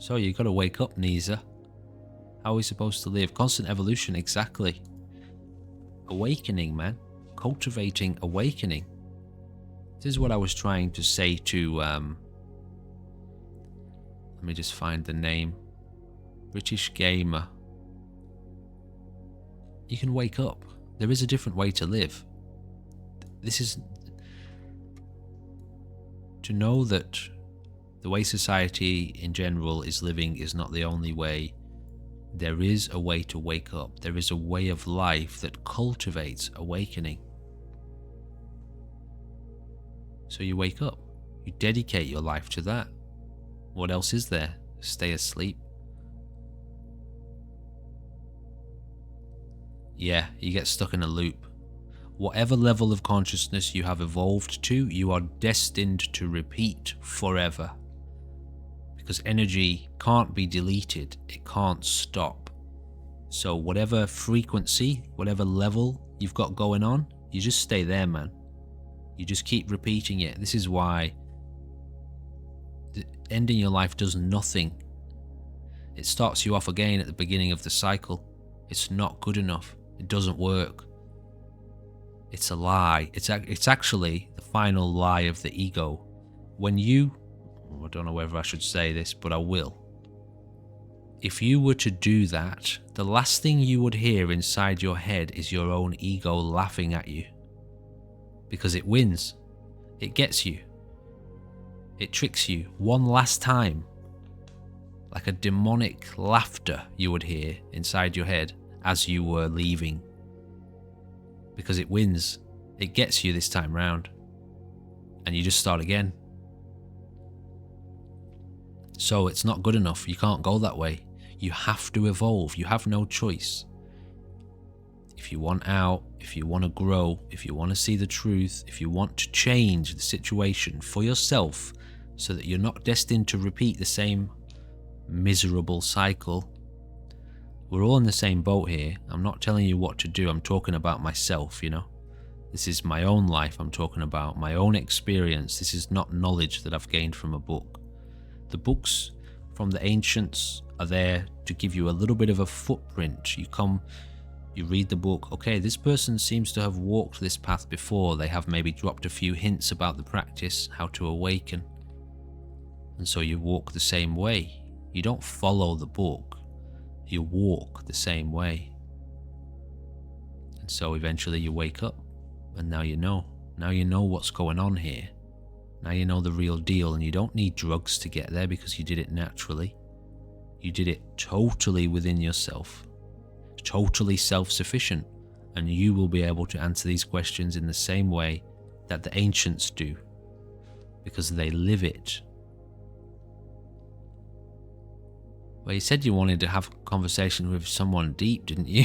So you got to wake up, Nisa. How are we supposed to live? Constant evolution, exactly. Awakening, man. Cultivating awakening. This is what I was trying to say to, let me just find the name. British Gamer. You can wake up. There is a different way to live. This is... To know that the way society in general is living is not the only way. There is a way to wake up. There is a way of life that cultivates awakening. So you wake up. You dedicate your life to that. What else is there? Stay asleep. Yeah, you get stuck in a loop. Whatever level of consciousness you have evolved to, you are destined to repeat forever. Because energy can't be deleted, it can't stop. So whatever frequency, whatever level you've got going on, you just stay there, man. You just keep repeating it. This is why ending your life does nothing. It starts you off again at the beginning of the cycle. It's not good enough. It doesn't work. It's a lie. It's actually the final lie of the ego. When you... I don't know whether I should say this, but I will. If you were to do that, the last thing you would hear inside your head is your own ego laughing at you. Because it wins. It gets you. It tricks you one last time. Like a demonic laughter you would hear inside your head as you were leaving. Because it wins. It gets you this time round. And you just start again. So it's not good enough. You can't go that way. You have to evolve. You have no choice. If you want out, if you want to grow, if you want to see the truth, if you want to change the situation for yourself so that you're not destined to repeat the same miserable cycle, we're all in the same boat here. I'm not telling you what to do. I'm talking about myself, you know. This is my own life. I'm talking about my own experience. This is not knowledge that I've gained from a book. The books from the ancients are there to give you a little bit of a footprint. You come, you read the book, okay, this person seems to have walked this path before. They have maybe dropped a few hints about the practice, how to awaken. And so you walk the same way. You don't follow the book. You walk the same way. And so eventually you wake up, and now you know. Now you know what's going on here. Now you know the real deal, and you don't need drugs to get there because you did it naturally. You did it totally within yourself. Totally self-sufficient. And you will be able to answer these questions in the same way that the ancients do. Because they live it. Well, you said you wanted to have a conversation with someone deep, didn't you?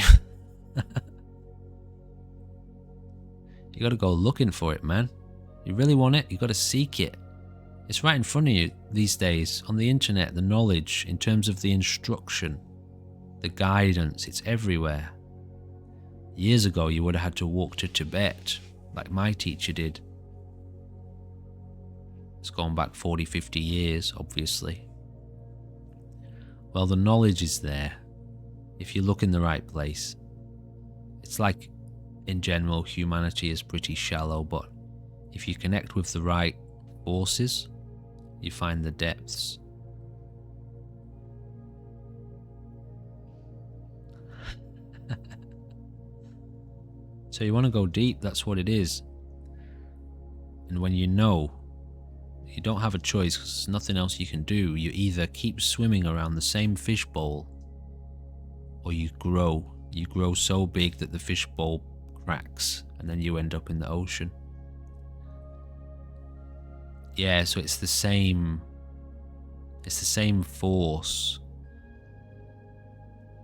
You gotta go looking for it, man. You really want it, you gotta seek it. It's right in front of you these days, on the internet, the knowledge, in terms of the instruction, the guidance, it's everywhere. Years ago, you would have had to walk to Tibet, like my teacher did. It's gone back 40, 50 years, obviously. Well, the knowledge is there, if you look in the right place. It's like, in general, humanity is pretty shallow, but if you connect with the right forces, you find the depths. So you want to go deep, that's what it is. And when you know, you don't have a choice because there's nothing else you can do. You either keep swimming around the same fishbowl, or you grow. You grow so big that the fishbowl cracks, and then you end up in the ocean. Yeah, so it's the same force.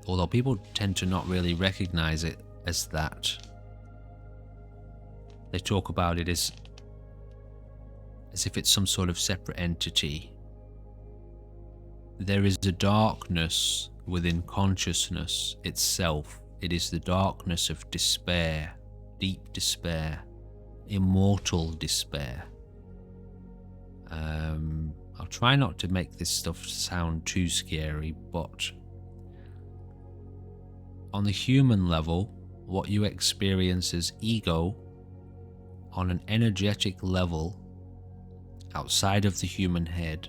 Although people tend to not really recognize it as that. They talk about it as if it's some sort of separate entity. There is a darkness within consciousness itself. It is the darkness of despair, deep despair, immortal despair. I'll try not to make this stuff sound too scary, but on the human level, what you experience as ego on an energetic level outside of the human head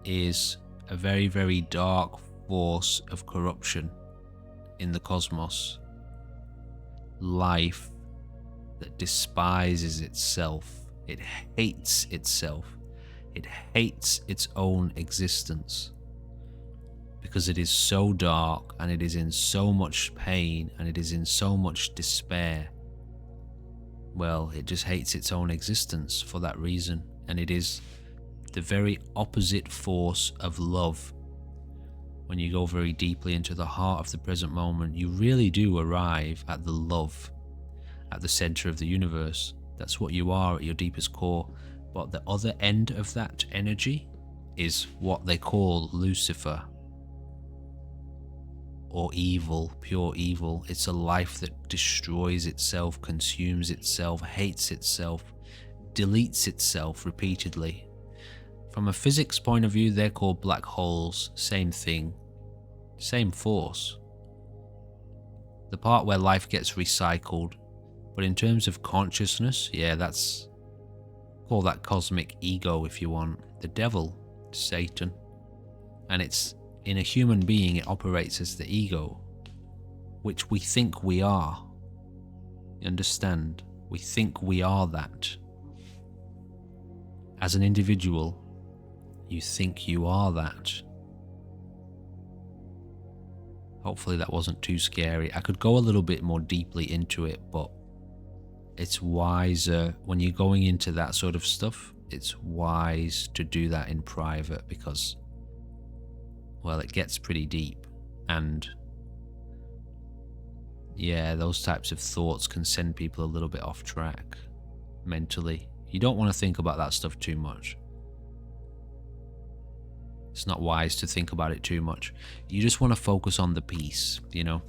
is a very, very dark force of corruption in the cosmos. Life that despises itself. It hates itself. It hates its own existence because it is so dark, and it is in so much pain, and it is in so much despair. Well, it just hates its own existence for that reason, and it is the very opposite force of love. When you go very deeply into the heart of the present moment, you really do arrive at the love, at the center of the universe. That's what you are at your deepest core. But the other end of that energy is what they call Lucifer, or evil, pure evil. It's a life that destroys itself, consumes itself, hates itself, deletes itself repeatedly. From a physics point of view, they're called black holes. Same thing, same force. The part where life gets recycled. But in terms of consciousness, yeah, call that cosmic ego if you want. The devil, Satan. And it's in a human being, it operates as the ego, which we think we are. You understand? We think we are that. As an individual, you think you are that. Hopefully that wasn't too scary. I could go a little bit more deeply into it, but it's wiser when you're going into that sort of stuff. It's wise to do that in private because, well, it gets pretty deep, and yeah, those types of thoughts can send people a little bit off track mentally. You don't want to think about that stuff too much. It's not wise to think about it too much. You just want to focus on the peace, you know.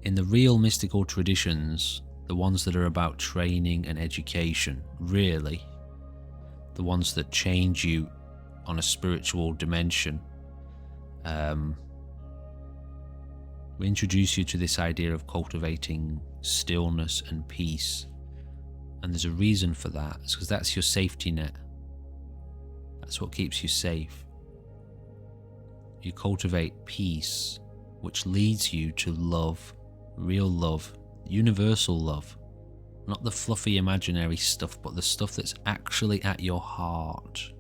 In the real mystical traditions, the ones that are about training and education, really, the ones that change you on a spiritual dimension, we introduce you to this idea of cultivating stillness and peace. And there's a reason for that. It's because that's your safety net. That's what keeps you safe. You cultivate peace, which leads you to love, real love, universal love. Not the fluffy imaginary stuff, but the stuff that's actually at your heart.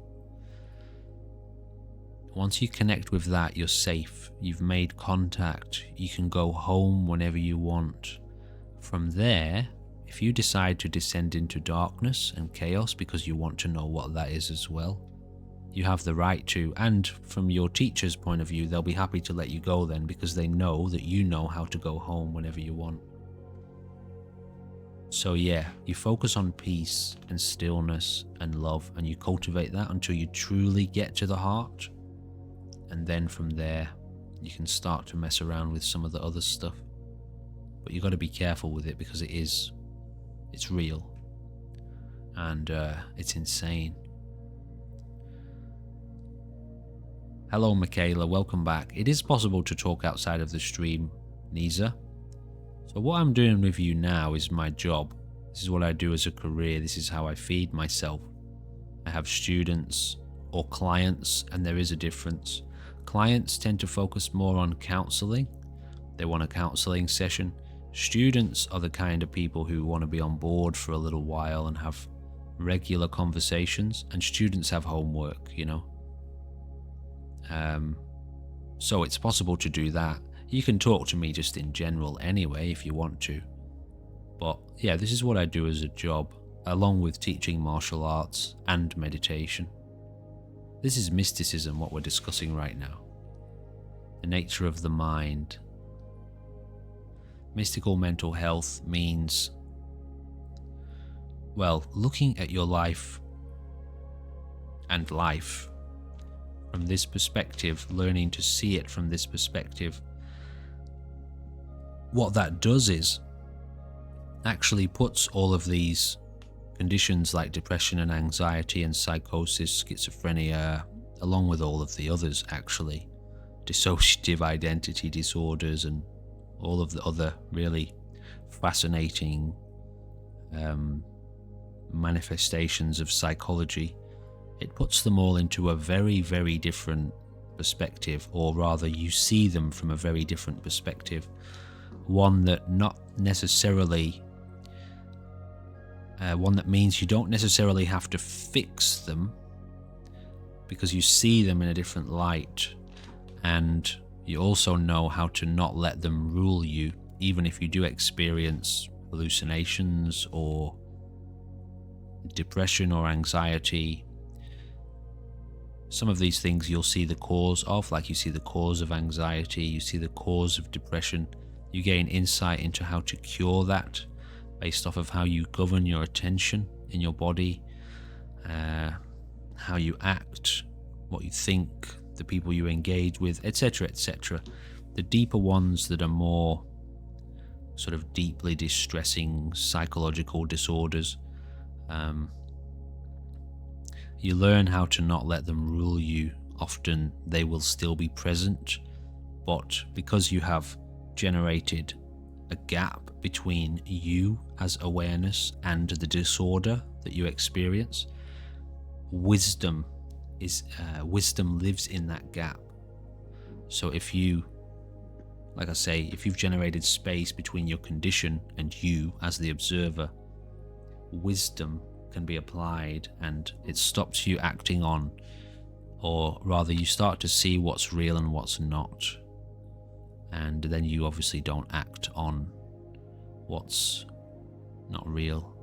Once you connect with that, you're safe. You've made contact. You can go home whenever you want. From there, if you decide to descend into darkness and chaos because you want to know what that is as well, you have the right to. And from your teacher's point of view, they'll be happy to let you go then because they know that you know how to go home whenever you want. So yeah, you focus on peace and stillness and love, and you cultivate that until you truly get to the heart. And then from there, you can start to mess around with some of the other stuff. But you've got to be careful with it because it's real. And it's insane. Hello Michaela, welcome back. It is possible to talk outside of the stream, Nisa. So what I'm doing with you now is my job. This is what I do as a career. This is how I feed myself. I have students or clients, and there is a difference. Clients tend to focus more on counseling. They want a counseling session. Students are the kind of people who want to be on board for a little while and have regular conversations, and students have homework, you know. So it's possible to do that. You can talk to me just in general anyway if you want to. But yeah, this is what I do as a job, along with teaching martial arts and meditation. This is mysticism, what we're discussing right now. The nature of the mind. Mystical mental health means, well, looking at your life and life from this perspective, learning to see it from this perspective. What that does is actually puts all of these conditions like depression and anxiety and psychosis, schizophrenia, along with all of the others actually, dissociative identity disorders and all of the other really fascinating manifestations of psychology, it puts them all into a very, very different perspective, or rather you see them from a very different perspective, one that means you don't necessarily have to fix them, because you see them in a different light, and you also know how to not let them rule you, even if you do experience hallucinations or depression or anxiety. Some of these things you'll see the cause of, like you see the cause of anxiety, you see the cause of depression. You gain insight into how to cure that based off of how you govern your attention in your body, how you act, what you think, the people you engage with, etc., etc. The deeper ones that are more sort of deeply distressing psychological disorders, you learn how to not let them rule you. Often they will still be present, but because you have generated a gap between you as awareness and the disorder that you experience, wisdom lives in that gap. So if you, like I say, if you've generated space between your condition and you as the observer, wisdom can be applied, and it stops you acting on, or rather you start to see what's real and what's not, and then you obviously don't act on what's not real.